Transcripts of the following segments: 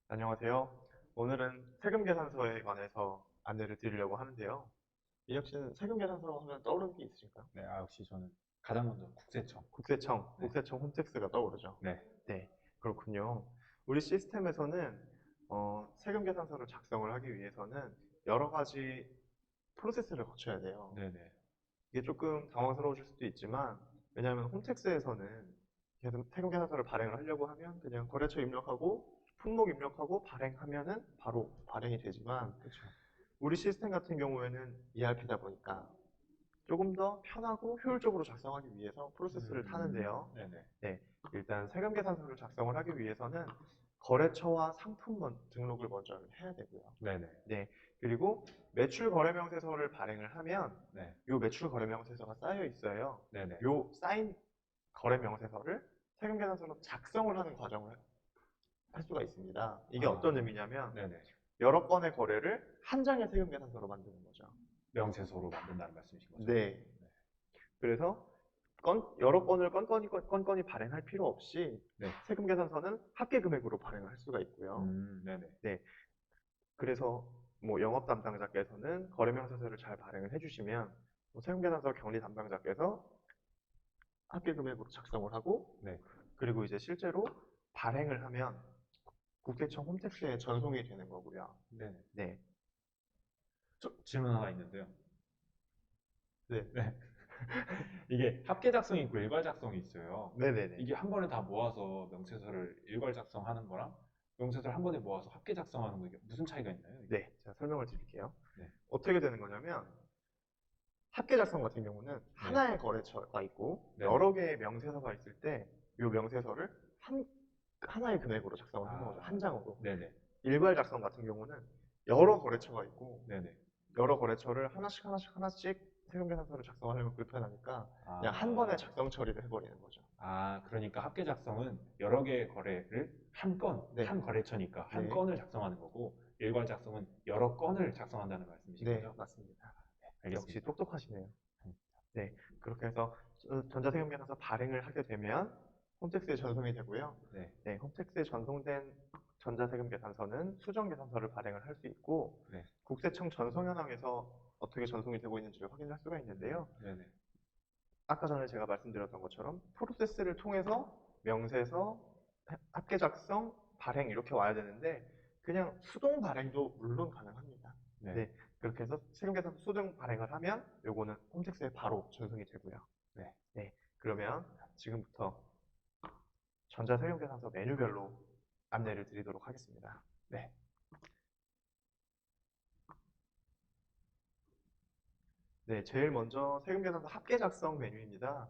안녕하세요. 오늘은 세금계산서에 관해서 안내를 드리려고 하는데요. 이혁 씨는 세금계산서 하면 떠오르는 게 있으신가요? 네, 역시 저는 가장 먼저 국세청. 국세청, 네, 국세청 홈택스가 떠오르죠. 네, 네, 그렇군요. 우리 시스템에서는 세금계산서를 작성을 하기 위해서는 여러 가지 프로세스를 거쳐야 돼요. 네, 네. 이게 조금 당황스러우실 수도 있지만, 왜냐하면 홈택스에서는 계속 세금계산서를 발행을 하려고 하면 그냥 거래처 입력하고 품목 입력하고 발행하면은 바로 발행이 되지만 그렇죠. 우리 시스템 같은 경우에는 ERP다 보니까 조금 더 편하고 효율적으로 작성하기 위해서 프로세스를 타는데요. 네, 네, 네, 일단 세금계산서를 작성을 하기 위해서는 거래처와 상품 등록을 먼저 해야 되고요. 네, 네, 네, 그리고 매출 거래 명세서를 발행을 하면 네, 요 매출 거래 명세서가 쌓여 있어요. 네, 네. 요 쌓인 거래 명세서를 세금계산서로 작성을 하는 과정을 할 수가 있습니다. 이게 어떤 의미냐면 네, 네. 여러 건의 거래를 한 장의 세금계산서로 만드는 거죠. 명세서로 만든다는 말씀이신 거죠? 네. 그래서 여러 건을 건건이 발행할 필요 없이 네. 세금계산서는 합계 금액으로 발행을 할 수가 있고요. 네, 네, 네. 그래서 뭐 영업 담당자께서는 거래 명세서를 잘 발행을 해주시면 세금계산서 격리 담당자께서 합계 금액으로 작성을 하고 네, 그리고 이제 실제로 발행을 하면 국세청 홈택스에 전송이 되는 거고요. 네, 네. 네. 질문 하나 있는데요. 네. 네. 이게 합계 작성이 있고 일괄 작성이 있어요. 네네네. 이게 한 번에 다 모아서 명세서를 일괄 작성하는 거랑 명세서를 한 번에 모아서 합계 작성하는 거 이게 무슨 차이가 있나요? 이게? 네. 제가 설명을 드릴게요. 네, 어떻게 되는 거냐면 합계 작성 같은 경우는 네, 하나의 거래처가 있고 네, 네. 여러 개의 명세서가 있을 때 이 명세서를 하나의 금액으로 작성을 하는 거죠. 한 장으로. 네, 네, 일괄 작성 같은 경우는 여러 거래처가 있고 네, 네. 여러 거래처를 하나씩 세금계산서를 작성하려면 불편하니까 그냥 한 번에 아, 작성 처리를 해버리는 거죠. 그러니까 합계 작성은 여러 개의 거래를 네, 한 거래처니까 한 네, 건을 작성하는 거고, 일괄 작성은 여러 건을 작성한다는 말씀이신 네, 거죠? 맞습니다. 네, 역시 알겠습니다. 똑똑하시네요. 네, 그렇게 해서 전자세금계산서 발행을 하게 되면 홈택스에 전송이 되고요. 네, 네, 홈택스에 전송된 전자세금계산서는 수정계산서를 발행을 할 수 있고 네, 국세청 전송현황에서 어떻게 전송이 되고 있는지를 확인할 수가 있는데요. 네, 네, 아까 전에 제가 말씀드렸던 것처럼 프로세스를 통해서 명세서, 합계 작성, 발행 이렇게 와야 되는데 그냥 수동 발행도 물론 가능합니다. 네, 네, 그렇게 해서 세금계산서 수동 발행을 하면 요거는 홈택스에 바로 전송이 되고요. 네, 네, 그러면 지금부터 전자세금계산서 메뉴별로 안내를 드리도록 하겠습니다. 네, 네, 제일 먼저 세금계산서 합계 작성 메뉴입니다.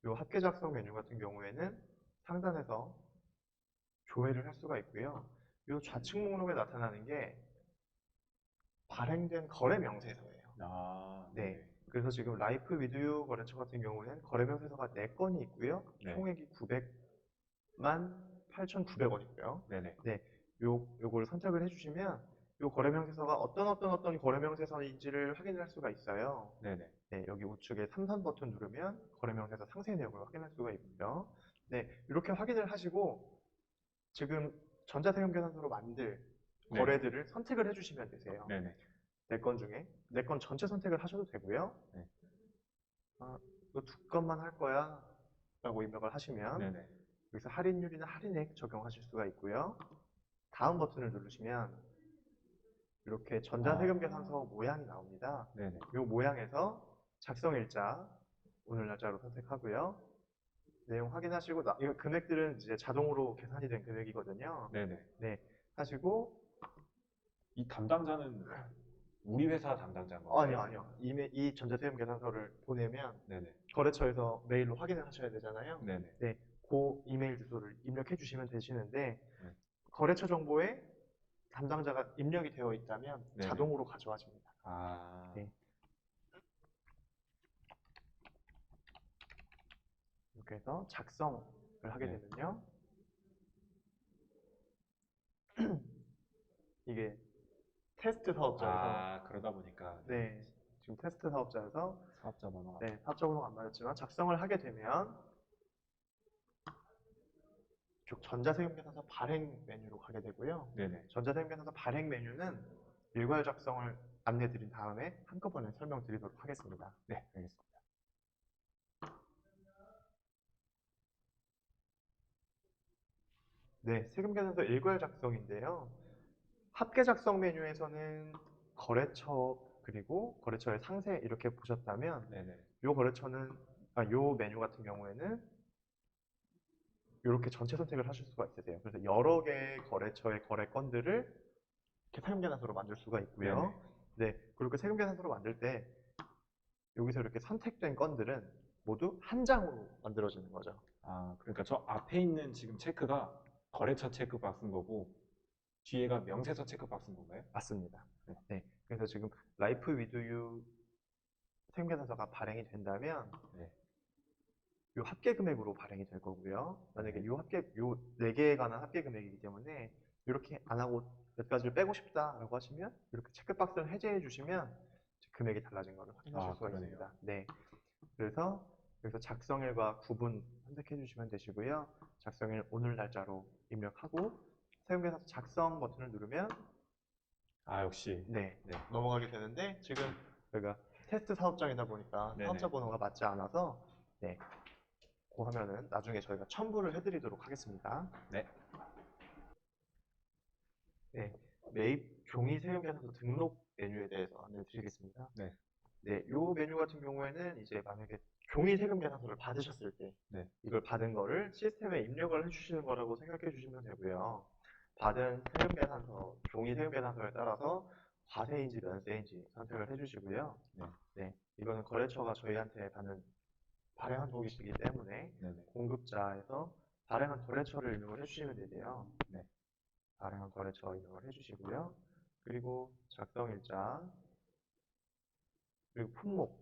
이 합계 작성 메뉴 같은 경우에는 상단에서 조회를 할 수가 있고요. 이 좌측 목록에 나타나는 게 발행된 거래 명세서예요. 네, 네, 네, 그래서 지금 라이프 위드유 거래처 같은 경우에는 거래 명세서가 4건이 있고요. 네, 총액이 900만 8,900원이고요. 네, 네, 네, 요거를 선택을 해주시면 요 거래 명세서가 어떤 거래 명세서인지를 확인할 수가 있어요. 네, 네, 네, 여기 우측에 삼선 버튼 누르면 거래 명세서 상세 내역을 확인할 수가 있고요. 네, 이렇게 확인을 하시고 지금 전자세금계산서로 만들 네, 네, 거래들을 선택을 해주시면 되세요. 네, 네, 4건 중에 4건 전체 선택을 하셔도 되고요. 네, 이거 2건만 할 거야 라고 입력을 하시면 네, 네, 여기서 할인율이나 할인액 적용하실 수가 있고요. 다음 버튼을 누르시면 이렇게 전자세금계산서 모양이 나옵니다. 네, 네, 이 모양에서 작성일자 오늘 날짜로 선택하고요. 내용 확인하시고 이거 금액들은 이제 자동으로 계산이 된 금액이거든요. 네, 네. 네, 하시고 이 담당자는 우리 회사 담당자인 아니요, 건가요? 아니요. 이 전자세금 계산서를 보내면 네, 네, 거래처에서 메일로 확인을 하셔야 되잖아요. 네, 네, 네, 그 이메일 주소를 입력해 주시면 되시는데 네, 거래처 정보에 담당자가 입력이 되어 있다면 네, 네. 자동으로 가져와집니다. 아, 네, 이렇게 해서 작성을 하게 네. 되면요. 이게 테스트 사업자에서 그러다 보니까, 네. 네, 지금 테스트 사업자에서 사업자 번호가. 네, 사업자 번호가 안 맞았지만 작성을 하게 되면 이쪽 전자세금계산서 발행 메뉴로 가게 되고요. 네네. 전자세금계산서 발행 메뉴는 일괄 작성을 안내드린 다음에 한꺼번에 설명드리도록 하겠습니다. 네, 알겠습니다. 네, 세금계산서 일괄 작성인데요. 합계 작성 메뉴에서는 거래처 그리고 거래처의 상세 이렇게 보셨다면 네네. 요 메뉴 같은 경우에는 이렇게 전체 선택을 하실 수가 있으세요. 그래서 여러 개의 거래처의 거래건들을 이렇게 세금계산서로 만들 수가 있고요. 네네. 네, 그리고 세금계산서로 만들 때 여기서 이렇게 선택된 건들은 모두 한 장으로 만들어지는 거죠. 아, 그러니까 저 앞에 있는 지금 체크가 거래처 체크 박스인 거고 뒤에가 명세서 체크 박스인 건가요? 맞습니다. 네. 네, 그래서 지금 라이프 위드 유 세금계산서가 발행이 된다면 네. 요 합계 금액으로 발행이 될 거고요. 만약에 네. 요 네 개에 관한 합계 금액이기 때문에 이렇게 안 하고 몇 가지를 빼고 싶다라고 하시면 이렇게 체크박스를 해제해 주시면 금액이 달라진 것을 확인하실 아, 수가 그러네요. 있습니다. 네. 그래서 여기서 작성일과 구분 선택해 주시면 되시고요. 작성일 오늘 날짜로 입력하고 세금계산서 작성 버튼을 누르면 아, 역시. 네, 네. 넘어가게 되는데 지금 저희가 테스트 사업장이다 보니까 네네. 사업자 번호가 맞지 않아서 네, 그 화면은 나중에 저희가 첨부를 해드리도록 하겠습니다. 네. 네, 매입 종이 세금계산서 등록 메뉴에 대해서 안내드리겠습니다. 네. 네, 요 메뉴 같은 경우에는 이제 만약에 종이 세금계산서를 받으셨을 때 네. 이걸 받은 거를 시스템에 입력을 해주시는 거라고 생각해 주시면 되고요. 받은 세금계산서, 종이 세금계산서에 따라서 과세인지 면세인지 선택을 해주시고요. 네. 네, 이거는 거래처가 저희한테 받는 발행 한도이시기 때문에 네네. 공급자에서 발행한 거래처를 입력을 해주시면 되세요. 네. 발행한 거래처 입력을 해주시고요. 그리고 작성일자, 그리고 품목,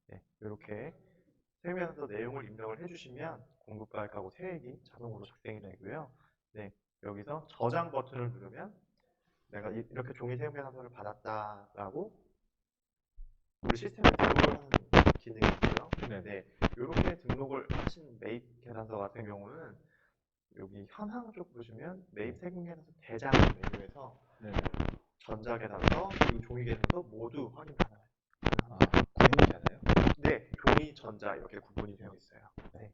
네, 이렇게 세금계산서 내용을 입력을 해주시면 공급가액하고 세액이 자동으로 작성이 되고요. 네, 여기서 저장 버튼을 누르면 내가 이렇게 종이 세금계산서를 받았다라고 우리 시스템에 등록을 하는 기능이 있고요. 네네. 네, 이렇게 등록을 하신 매입 계산서 같은 경우는 여기 현황 쪽 보시면 매입 세금 계산서 대장 메뉴에서 네네. 전자 계산서 그리고 종이 계산서 모두 확인 가능합니다. 아, 구분이 되나요? 네, 종이, 전자 이렇게 구분이 되어 있어요. 네.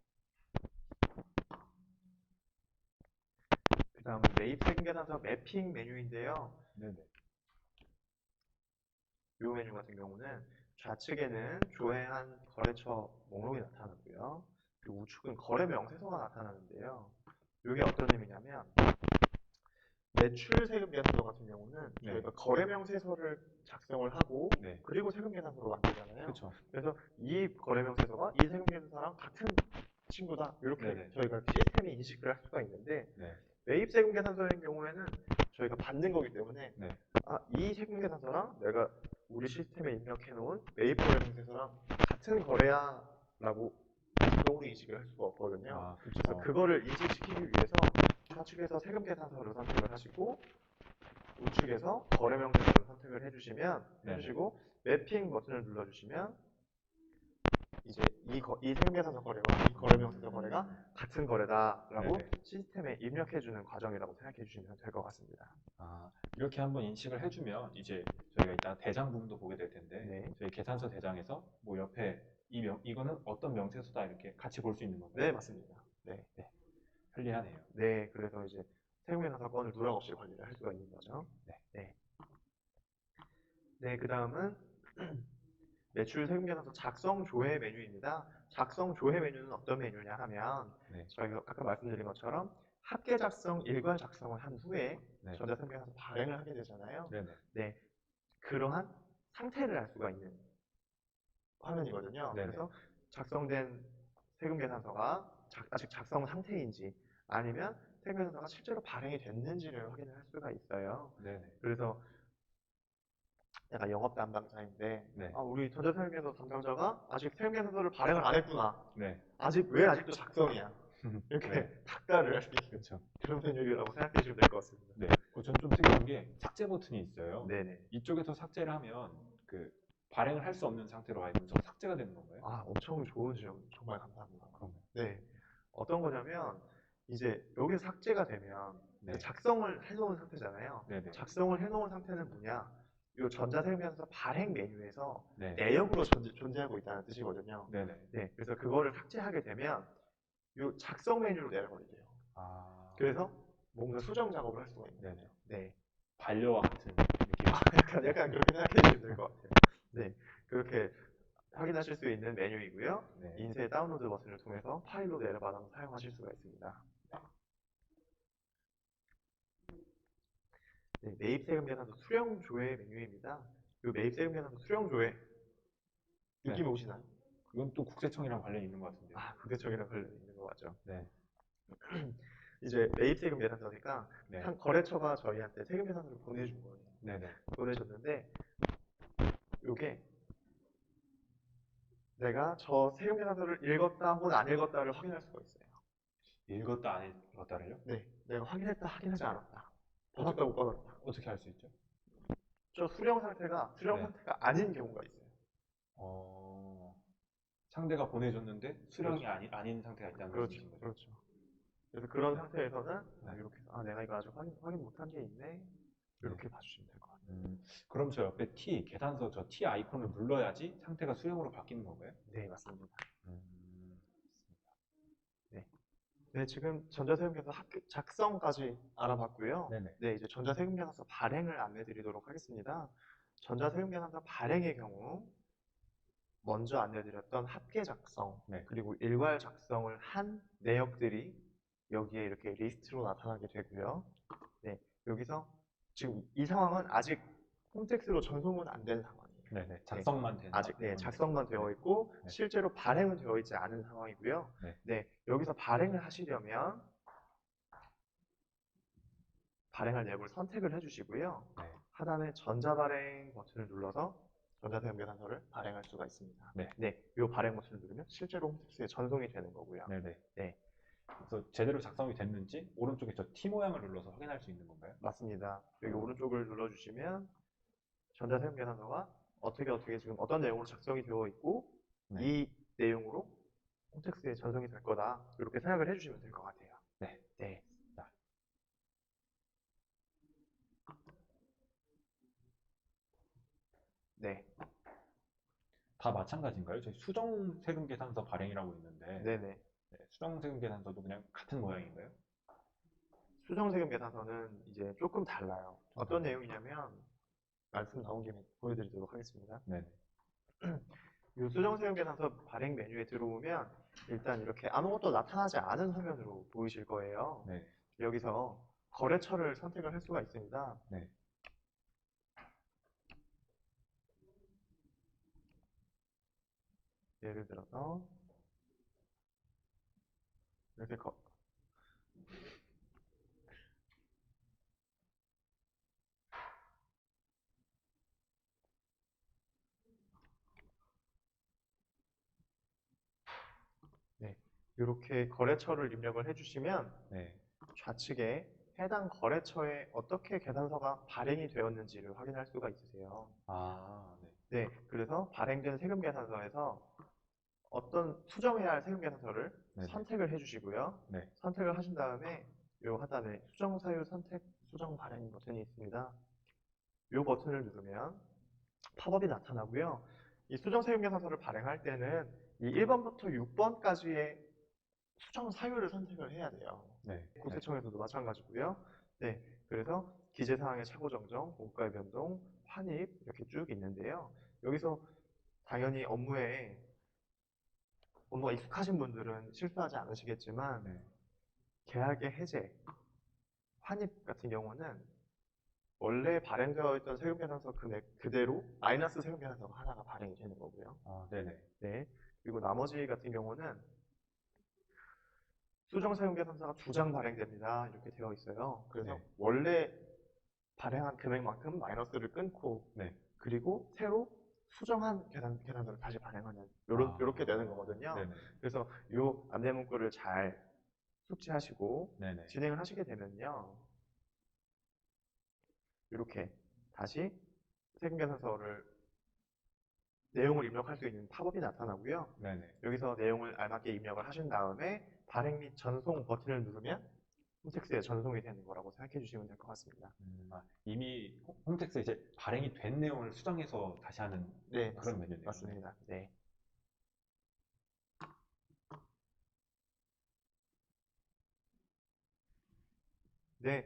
그 다음은 매입 세금 계산서 매핑 메뉴인데요. 네네. 이 메뉴 같은 경우는 좌측에는 조회한 거래처 목록이 나타나고요. 그리고 우측은 거래 명세서가 나타나는데요. 이게 어떤 의미냐면 매출 세금 계산서 같은 경우는 네. 저희가 거래 명세서를 작성을 하고 네. 그리고 세금 계산서로 만들잖아요. 그렇죠. 그래서 이 거래 명세서가 이 세금 계산서랑 같은 친구다 이렇게 네네. 저희가 시스템이 인식을 할 수가 있는데 네. 매입 세금 계산서인 경우에는 저희가 받는 거기 때문에 네. 이 세금 계산서랑 내가 우리 시스템에 입력해 놓은 매입 거래 명세서랑 같은 거래야라고 자동으로 인식을 할 수가 없거든요. 아, 그래서 그렇죠. 그거를 인식시키기 위해서 좌측에서 세금 계산서를 선택을 하시고 우측에서 거래 명세서를 선택을 네네. 해주시고 매핑 버튼을 눌러주시면 이제 이 세금 계산서 거래와 이 거래 명세서 거래가 같은 거래다라고 네네. 시스템에 입력해주는 과정이라고 생각해 주시면 될 것 같습니다. 아, 이렇게 한번 인식을 해주면 이제 저희가 이따 대장 부분도 보게 될 텐데 네, 저희 계산서 대장에서 뭐 옆에 이거는 어떤 명세서다 이렇게 같이 볼 수 있는 건가요? 네 맞습니다. 네, 네. 편리하네요. 네 그래서 이제 세금 계산서 건을 누락 없이 관리를 할 수가 있는 거죠. 네. 네, 네 그 다음은 매출 세금 계산서 작성 조회 메뉴입니다. 작성 조회 메뉴는 어떤 메뉴냐 하면 네. 저희가 아까 말씀드린 것처럼 합계 작성, 일괄 작성을 한 후에 네. 전자세금 계산서 발행을 하게 되잖아요. 네네. 네, 그러한 상태를 알 수가 있는 화면이거든요. 네네. 그래서 작성된 세금 계산서가 아직 작성 상태인지 아니면 세금 계산서가 실제로 발행이 됐는지를 확인을 할 수가 있어요. 네네. 그래서 내가 영업 담당자인데 네. 우리 전자세금계산서 담당자가 아직 세금계산서를 발행을 안 했구나. 네. 왜 아직도 작성이야? 이렇게 네. 닭가를 할 수 있는 그렇죠. 그런 메뉴라고 생각해 주시면 될 것 같습니다. 네. 저는 좀 특이한 게 삭제 버튼이 있어요. 네네. 이쪽에서 삭제를 하면 그 발행을 할 수 없는 상태로 와 있는 저 삭제가 되는 건가요? 아, 엄청 좋은 질문 정말 감사합니다. 그럼. 네. 어떤 거냐면 이제 여기 삭제가 되면 네. 작성을 해놓은 상태잖아요. 네네. 작성을 해놓은 상태는 뭐냐? 이 전자세금에서 발행 메뉴에서 네. 내역으로 존재하고 있다는 뜻이거든요. 네네. 네, 그래서 그거를 삭제하게 되면 이 작성 메뉴로 내려버리게요. 아. 그래서 뭔가 수정 작업을 할 수가 있는 네네. 거죠. 네. 반려와 같은 느낌. 약간 그렇게 생각해 주시면 될 것 같아요. 네, 그렇게 확인하실 수 있는 메뉴이고요. 네. 인쇄 다운로드 버튼을 통해서 파일로 내려받아서 사용하실 수가 있습니다. 네, 매입세금 계산서 수령 조회 메뉴입니다. 이 매입세금 계산서 수령 조회 느낌 네. 오시나요? 그건 또 국세청이랑 관련이 있는 것 같은데요. 아, 국세청이랑 관련 있는 것 같죠. 네. 이제 매입세금 계산서니까 네. 한 거래처가 저희한테 세금 계산서를 보내준 거예요. 네네. 보내줬는데 이게 내가 저 세금 계산서를 읽었다 혹은 안 읽었다를 확인할 수가 있어요. 읽었다 안 읽었다를요? 네, 내가 확인했다, 확인하지 않았다, 어떻게, 받았다, 못 받았다. 어떻게 할 수 있죠? 저 수령 상태가 수령 네. 상태가 아닌 경우가 있어요. 어, 상대가 보내줬는데 수령이 그렇죠. 아닌 상태가 있다는 그렇죠, 말씀이신 거죠? 그렇죠. 그래서 그런 네. 상태에서는 네. 이렇게 해서 아, 내가 이거 아직 확인 못한 게 있네. 네. 이렇게 봐주시면 될 것 같아요. 그럼 저 옆에 T, 계산서 저 T 아이콘을 눌러야지 상태가 수령으로 바뀌는 건가요? 네, 맞습니다. 음, 네. 네, 지금 전자세금계산서 작성까지 알아봤고요. 네네. 네, 이제 전자세금계산서 발행을 안내드리도록 하겠습니다. 전자세금계산서 발행의 경우 먼저 안내드렸던 합계 작성 네. 그리고 일괄 작성을 한 내역들이 여기에 이렇게 리스트로 나타나게 되고요. 네, 여기서 지금 이 상황은 아직 홈택스로 전송은 안 된 상황이에요. 네네. 작성만 된 아직 네, 상황이네요. 작성만 되어 있고 네. 실제로 발행은 되어 있지 않은 상황이고요. 네. 네, 여기서 발행을 하시려면 발행할 내역을 선택을 해주시고요. 네. 하단에 전자발행 버튼을 눌러서 전자세금계산서를 발행할 수가 있습니다. 네. 네, 이 발행 버튼을 누르면 실제로 홈택스에 전송이 되는 거고요. 네네. 네, 그래서 제대로 작성이 됐는지 오른쪽에 저 T 모양을 눌러서 확인할 수 있는 건가요? 맞습니다. 여기 오른쪽을 눌러주시면 전자세금계산서가 어떻게 지금 어떤 내용으로 작성이 되어 있고 네. 이 내용으로 홈택스에 전송이 될 거다. 이렇게 생각을 해주시면 될 것 같아요. 네. 네. 자, 네. 다 마찬가지인가요? 저희 수정세금 계산서 발행이라고 있는데 네네. 네, 수정세금 계산서도 그냥 같은 모양인가요? 수정세금 계산서는 이제 조금 달라요. 어떤 달라요? 내용이냐면 말씀 나온 김에 보여드리도록 하겠습니다. 네. 이 수정세금 계산서 발행 메뉴에 들어오면 일단 이렇게 아무것도 나타나지 않은 화면으로 보이실 거예요. 네. 여기서 거래처를 선택을 할 수가 있습니다. 네. 예를 들어서 이렇게 네, 이렇게 거래처를 입력을 해주시면 네. 좌측에 해당 거래처에 어떻게 계산서가 발행이 되었는지를 확인할 수가 있으세요. 아, 네. 네, 그래서 발행된 세금 계산서에서 어떤 수정해야 할 세금 계산서를 네네. 선택을 해주시고요. 네. 선택을 하신 다음에 이 하단에 수정 사유 선택 수정 발행 버튼이 있습니다. 이 버튼을 누르면 팝업이 나타나고요. 이 수정 세금 계산서를 발행할 때는 이 1번부터 6번까지의 수정 사유를 선택을 해야 돼요. 네. 국세청에서도 마찬가지고요. 네, 그래서 기재사항의 착오 정정, 원가의 변동, 환입 이렇게 쭉 있는데요. 여기서 당연히 업무가 익숙하신 분들은 실수하지 않으시겠지만 네. 계약의 해제, 환입 같은 경우는 원래 발행되어 있던 세금 계산서 금액 그대로 마이너스 세금 계산서가 하나가 발행이 되는 거고요. 아, 네네. 네, 그리고 나머지 같은 경우는 수정 세금 계산서가 2장 발행됩니다. 이렇게 되어 있어요. 그래서 네. 원래 발행한 금액만큼 마이너스를 끊고 네. 그리고 새로 수정한 계산서를 다시 발행하는 아, 이렇게 되는 거거든요. 네네. 그래서 이 안내 문구를 잘 숙지하시고 네네. 진행을 하시게 되면요. 이렇게 다시 세금계산서를 내용을 입력할 수 있는 팝업이 나타나고요. 네네. 여기서 내용을 알맞게 입력을 하신 다음에 발행 및 전송 버튼을 누르면 홈택스에 전송이 되는 거라고 생각해 주시면 될 것 같습니다. 이미 홈택스에 이제 발행이 된 내용을 수정해서 다시 하는 네, 그런 메뉴네요. 네. 맞습니다. 네. 네,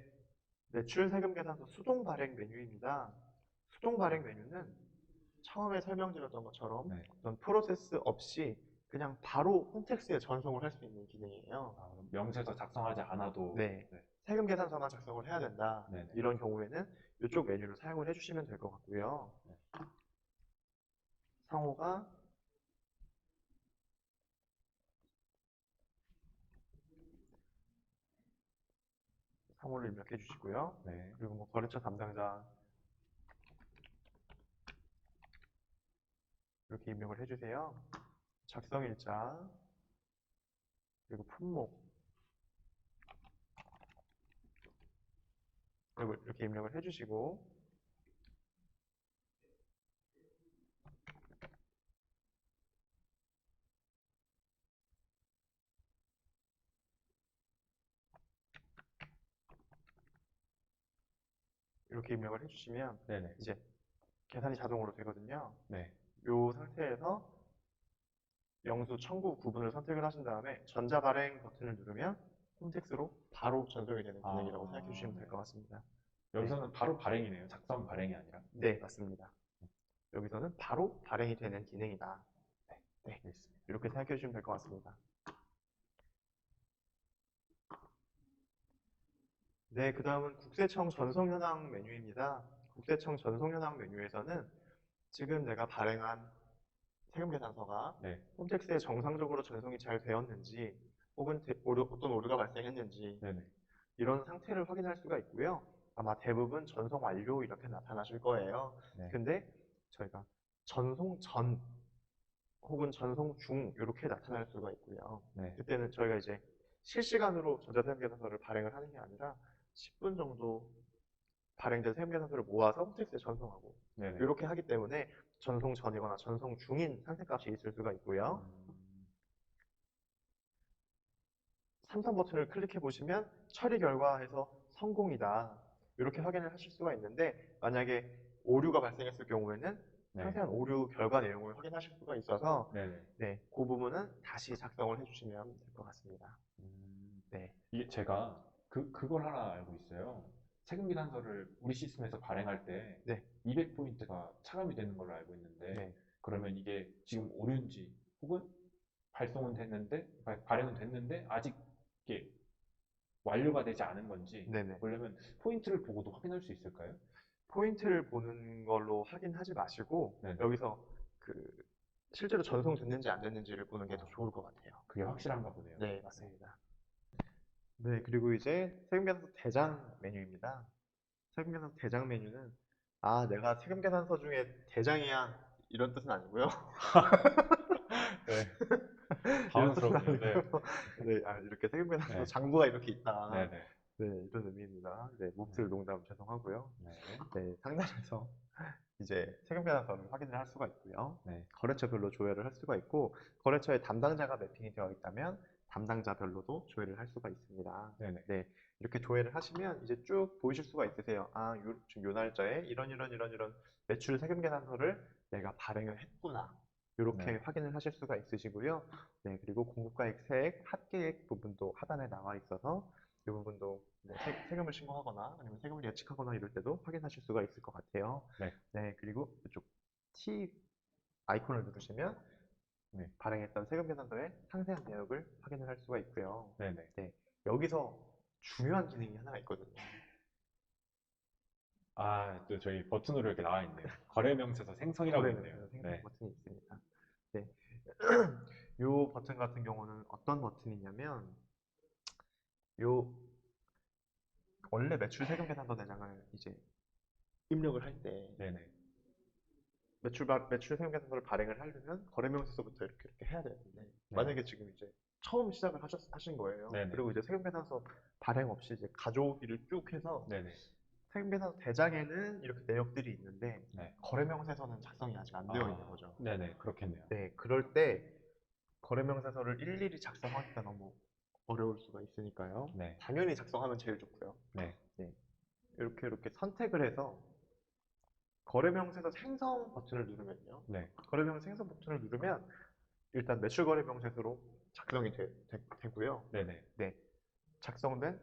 매출 세금 계산서 수동 발행 메뉴입니다. 수동 발행 메뉴는 처음에 설명드렸던 것처럼 네. 어떤 프로세스 없이 그냥 바로 홈택스에 전송을 할 수 있는 기능이에요. 명세서 작성하지 않아도. 네. 네. 세금 계산서만 작성을 해야 된다. 네네. 이런 경우에는 이쪽 메뉴를 사용을 해주시면 될 것 같고요. 네. 상호가 상호를 입력해 주시고요. 네. 그리고 뭐 거래처 담당자 이렇게 입력을 해주세요. 작성일자 그리고 품목 그리고 이렇게 입력을 해주시고 이렇게 입력을 해주시면 네네. 이제 계산이 자동으로 되거든요. 네. 이 상태에서 영수 청구 구분을 선택을 하신 다음에 전자발행 버튼을 누르면 홈택스로 바로 전송이 되는 기능이라고 생각해 주시면 될 것 같습니다. 여기서는 바로 발행이네요. 작성 발행이 아니라. 네, 맞습니다. 여기서는 바로 발행이 되는 기능이다. 네, 알겠습니다. 이렇게 생각해 주시면 될 것 같습니다. 네, 그 다음은 국세청 전송 현황 메뉴입니다. 국세청 전송 현황 메뉴에서는 지금 내가 발행한 세금계산서가 네. 홈택스에 정상적으로 전송이 잘 되었는지 혹은 어떤 오류가 발생했는지 네네. 이런 상태를 확인할 수가 있고요. 아마 대부분 전송 완료 이렇게 나타나실 거예요. 네. 근데 저희가 전송 전 혹은 전송 중 이렇게 나타날 수가 있고요. 네. 그때는 저희가 이제 실시간으로 전자세금계산서를 발행을 하는 게 아니라 10분 정도 발행된 세금계산서를 모아서 홈택스에 전송하고 네네. 이렇게 하기 때문에 전송 전이거나 전송 중인 상태값이 있을 수가 있고요. 삼성 버튼을 클릭해 보시면 처리 결과에서 성공이다. 이렇게 확인을 하실 수가 있는데 만약에 오류가 발생했을 경우에는 네. 상세한 오류 결과 내용을 확인하실 수가 있어서 네네. 네, 그 부분은 다시 작성을 해주시면 될 것 같습니다. 네, 이게 제가 그걸 하나 알고 있어요. 세금계산서를 우리 시스템에서 발행할 때 네. 200포인트가 차감이 되는 걸로 알고 있는데 네. 그러면 이게 지금 오류인지 혹은 발송은 됐는데 발행은 됐는데 아직 이게 완료가 되지 않은 건지 네네. 보려면 포인트를 보고도 확인할 수 있을까요? 포인트를 보는 걸로 확인하지 마시고 네네. 여기서 그 실제로 전송됐는지 안 됐는지를 보는 게 더 좋을 것 같아요. 그게 확실한가 보네요. 네, 맞습니다. 네, 그리고 이제 세금계산서 대장 메뉴입니다. 세금계산서 대장 메뉴는 내가 세금계산서 중에 대장이야 이런 뜻은 아니고요. 네. 이런 뜻은 당황스럽네요. 네. 아니고요. 네, 이렇게 세금계산서 네. 장부가 이렇게 있다. 네네. 네, 이런 의미입니다. 네, 몹쓸 농담 죄송하고요. 네. 네, 상단에서 이제 세금계산서를 확인을 할 수가 있고요. 네. 거래처별로 조회를 할 수가 있고 거래처의 담당자가 매핑이 되어 있다면 담당자별로도 조회를 할 수가 있습니다. 네네. 네, 이렇게 조회를 하시면 이제 쭉 보이실 수가 있으세요. 지금 요 날짜에 이런 매출 세금계산서를 내가 발행을 했구나. 이렇게 네. 확인을 하실 수가 있으시고요. 네, 그리고 공급가액세액 합계액 부분도 하단에 나와 있어서 이 부분도 세금을 신고하거나 아니면 세금을 예측하거나 이럴 때도 확인하실 수가 있을 것 같아요. 네. 네, 그리고 이쪽 T 아이콘을 누르시면 네. 발행했던 세금계산서의 상세한 내역을 확인을 할 수가 있고요. 네네. 네, 여기서 중요한 기능이 하나가 있거든요. 또 저희 버튼으로 이렇게 나와 있네요. 거래명세서 생성이라고 있네요. 생성 네. 버튼이 있습니다. 네, 이 버튼 같은 경우는 어떤 버튼이냐면 요 원래 매출 세금계산서 대장을 이제 입력을 할 때 네네. 매출 세금계산서를 발행을 하려면 거래명세서부터 이렇게 해야 되는데 네. 만약에 지금 이제 처음 시작을 하신 거예요. 네네. 그리고 이제 세금계산서 발행 없이 이제 가져오기를 쭉 해서 네네. 세금계산서 대장에는 이렇게 내역들이 있는데 네. 거래명세서는 작성이 아직 안 되어 있는 거죠. 네네. 그렇겠네요. 네, 그럴 때 거래명세서를 일일이 작성하기가 너무 어려울 수가 있으니까요. 네. 당연히 작성하면 제일 좋고요. 네. 네, 이렇게 선택을 해서 거래명세서 생성 버튼을 누르면요. 네. 거래명세 생성 버튼을 누르면 일단 매출거래명세서로 작성이 되고요. 네네. 네, 작성된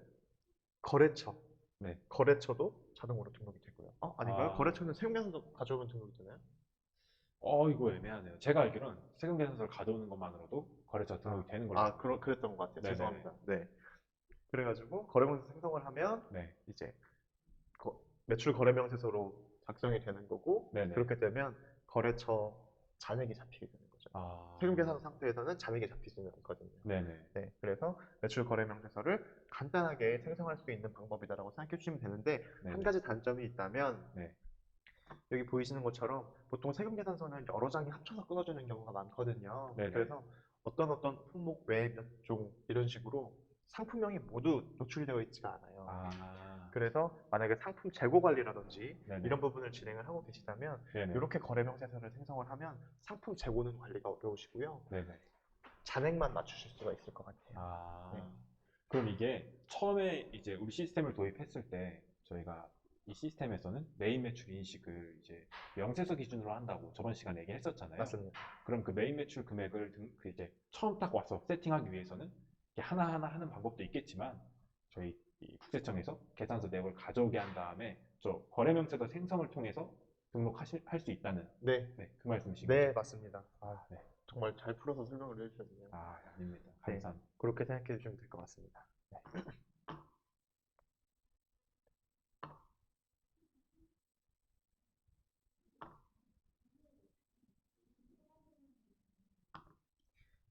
거래처, 네. 거래처도 자동으로 등록이 되고요. 아닌가요? 아, 거래처는 세금계산서 가져오면 등록이 되나요? 이거 애매하네요. 제가 알기로는 세금 계산서를 가져오는 것만으로도 거래처 등록이 되는 걸로 알고 있어요. 그랬던 것 같아요. 네네네. 죄송합니다. 네. 그래가지고 거래명세 생성을 하면 네. 이제 매출 거래명세서로 작성이 되는 거고 네네. 그렇게 되면 거래처 잔액이 잡히게 되는 거죠. 아, 세금 계산 상태에서는 잔액이 잡힐 수는 없거든요. 네네. 네, 그래서 매출 거래 명세서를 간단하게 생성할 수 있는 방법이다라고 생각해 주시면 되는데 한 네네. 가지 단점이 있다면 네. 여기 보이시는 것처럼 보통 세금 계산서는 여러 장이 합쳐서 끊어지는 경우가 많거든요. 네네. 그래서 어떤 품목 외에 몇 종 이런 식으로 상품명이 모두 노출이 되어 있지가 않아요. 아, 그래서 만약에 상품 재고 관리라든지 네네. 이런 부분을 진행을 하고 계시다면 네네. 이렇게 거래 명세서를 생성을 하면 상품 재고는 관리가 어려우시고요. 네네. 잔액만 맞추실 수가 있을 것 같아요. 네. 아, 그럼 이게 처음에 이제 우리 시스템을 도입했을 때 저희가 이 시스템에서는 메인 매출 인식을 이제 명세서 기준으로 한다고 저번 시간에 얘기했었잖아요. 맞습니다. 그럼 그 메인 매출 금액을 그 이제 처음 딱 와서 세팅하기 위해서는 이렇게 하나하나 하는 방법도 있겠지만 저희 이 국세청에서 계산서 내역을 가져오게 한 다음에 저 거래명세서 생성을 통해서 할 수 있다는 네, 그 말씀이신 네, 거죠? 맞습니다. 네. 정말 잘 풀어서 설명을 해주셨네요. 아닙니다. 네, 감사합니다. 그렇게 생각해 주시면 될 것 같습니다.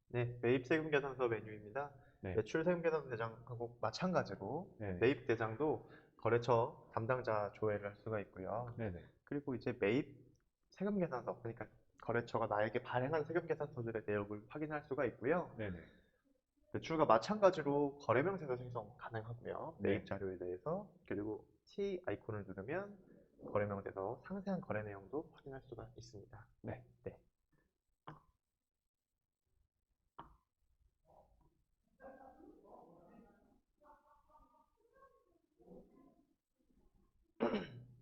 네, 매입 세금 계산서 메뉴입니다. 네. 매출 세금 계산서 대장하고 마찬가지로 네네. 매입 대장도 거래처 담당자 조회를 할 수가 있고요. 네네. 그리고 이제 매입 세금 계산서, 그러니까 거래처가 나에게 발행한 세금 계산서들의 내역을 확인할 수가 있고요. 네네. 매출과 마찬가지로 거래명세서 생성 가능하고요. 네. 매입 자료에 대해서 그리고 T 아이콘을 누르면 거래명세서 상세한 거래 내용도 확인할 수가 있습니다. 네. 네.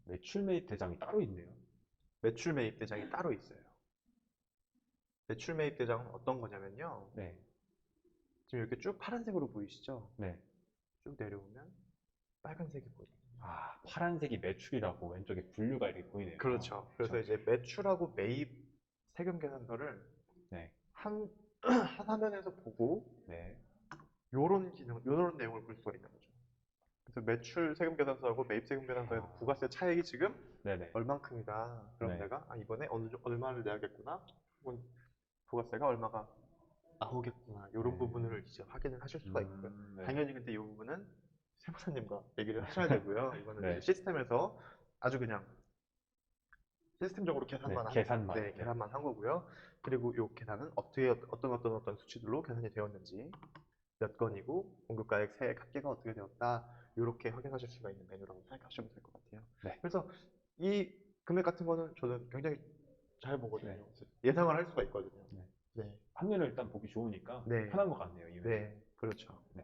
매출 매입 대장이 따로 있네요. 매출 매입 대장이 따로 있어요. 매출 매입 대장은 어떤 거냐면요. 네. 지금 이렇게 쭉 파란색으로 보이시죠? 네. 쭉 내려오면 빨간색이 보여요. 파란색이 매출이라고 왼쪽에 분류가 이렇게 보이네요. 그렇죠. 그래서 그렇죠. 이제 매출하고 매입 세금 계산서를 네. 한, 한 화면에서 보고 네. 요런 내용을 볼 수가 있는 거죠. 그래서 매출 세금 계산서하고 매입 세금 계산서에서 아. 부가세 차액이 지금 네네. 얼만큼이다. 그럼 네. 내가 이번에 얼마를 내야겠구나. 혹은 부가세가 얼마가 나오겠구나. 이런 네. 부분을 이제 확인을 하실 수가 있고요. 네. 당연히 근데 이 부분은 세무사님과 얘기를 하셔야 되고요. 이거는 네. 이제 시스템에서 아주 그냥 시스템적으로 네. 계산만. 네. 계산만 한 거고요. 그리고 이 계산은 어떤 수치들로 계산이 되었는지, 몇 건이고 공급가액 세액 합계가 어떻게 되었다. 이렇게 확인하실 수가 있는 메뉴라고 생각하시면 될 것 같아요. 네. 그래서 이 금액 같은 거는 저는 굉장히 잘 보거든요. 네. 예상을 할 수가 있거든요. 네. 네, 확률을 일단 보기 좋으니까 네, 편한 것 같네요. 이 메뉴. 네, 그렇죠. 네.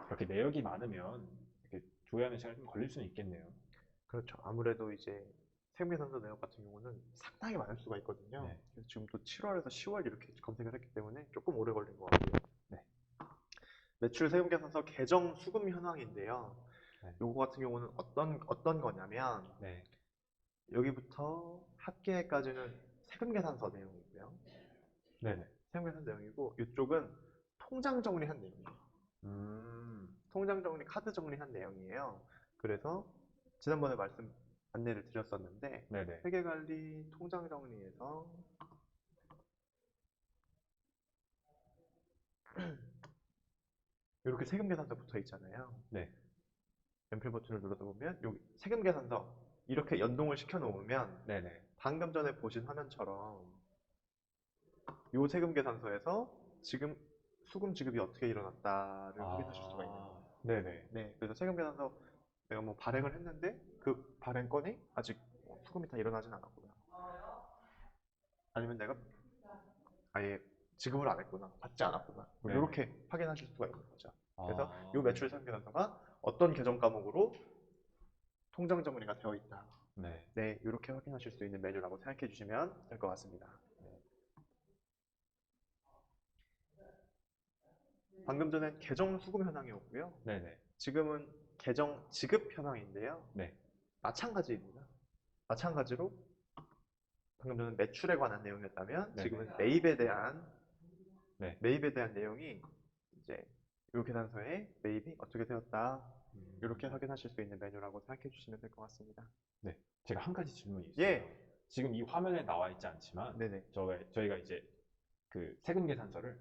그렇게 내역이 많으면 이렇게 조회하는 시간이 좀 걸릴 수는 있겠네요. 그렇죠. 아무래도 이제 세무계산서 내역 같은 경우는 상당히 많을 수가 있거든요. 네. 그래서 지금 또 7월에서 10월 이렇게 검색을 했기 때문에 조금 오래 걸린 것 같고요. 네. 매출 세금계산서 계정 수금 현황인데요. 네. 요거 같은 경우는 어떤 거냐면 네. 여기부터 합계까지는 세금계산서 내용이고요. 네네. 세금계산 내용이고 이쪽은 통장 정리한 내용이에요. 통장 정리, 카드 정리한 내용이에요. 그래서 지난번에 안내를 드렸었는데 네네. 회계관리 통장 정리에서 이렇게 세금 계산서 붙어 있잖아요. 네. 연필 버튼을 눌러다 보면 여기 세금 계산서 이렇게 연동을 시켜 놓으면 네네. 방금 전에 보신 화면처럼 이 세금 계산서에서 지금 수금 지급이 어떻게 일어났다를 확인하실 수가 있는 거예요. 네네. 네, 그래서 세금 계산서 내가 뭐 발행을 했는데 그 발행 건이 아직 수금이 다 일어나진 않았구나. 아니면 내가 아예 지급을 안 했구나, 받지 않았구나. 뭐 네네. 이렇게 확인하실 수가 있는 거죠. 그래서 이 아, 매출 세금 계산서가 어떤 계정 과목으로 통장 정리가 되어 있다. 네. 네, 이렇게 확인하실 수 있는 메뉴라고 생각해 주시면 될 것 같습니다. 네. 방금 전엔 계정 수금 현황이었고요. 네네. 지금은 계정 지급 현황인데요. 네. 마찬가지입니다. 마찬가지로 방금 전에 매출에 관한 내용이었다면 네네. 지금은 매입에 대한 네. 내용이 이제 이 계산서에 매입이 어떻게 되었다. 이렇게 확인하실 수 있는 메뉴라고 생각해 주시면 될 것 같습니다. 네. 제가 한 가지 질문이 있어요. 예. 지금 이 화면에 나와 있지 않지만 네네. 저희가 이제 그 세금 계산서를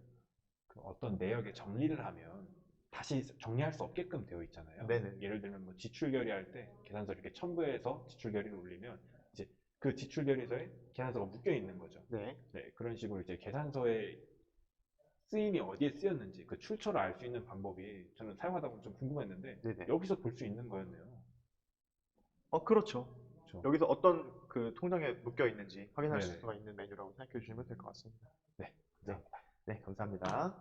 그 어떤 내역에 정리를 하면 다시 정리할 수 없게끔 되어 있잖아요. 네네. 예를 들면 뭐 지출 결의할 때 계산서 이렇게 첨부해서 지출 결의를 올리면 이제 그 지출 결의서에 계산서가 묶여 있는 거죠. 네. 네, 그런 식으로 이제 계산서의 쓰임이 어디에 쓰였는지 그 출처를 알 수 있는 방법이 저는 사용하다 보면 좀 궁금했는데 네네. 여기서 볼 수 있는 거였네요. 그렇죠. 그렇죠. 여기서 어떤 그 통장에 묶여 있는지 확인하실 네네. 수가 있는 메뉴라고 생각해 주시면 될 것 같습니다. 네, 네. 감사합니다. 네, 감사합니다.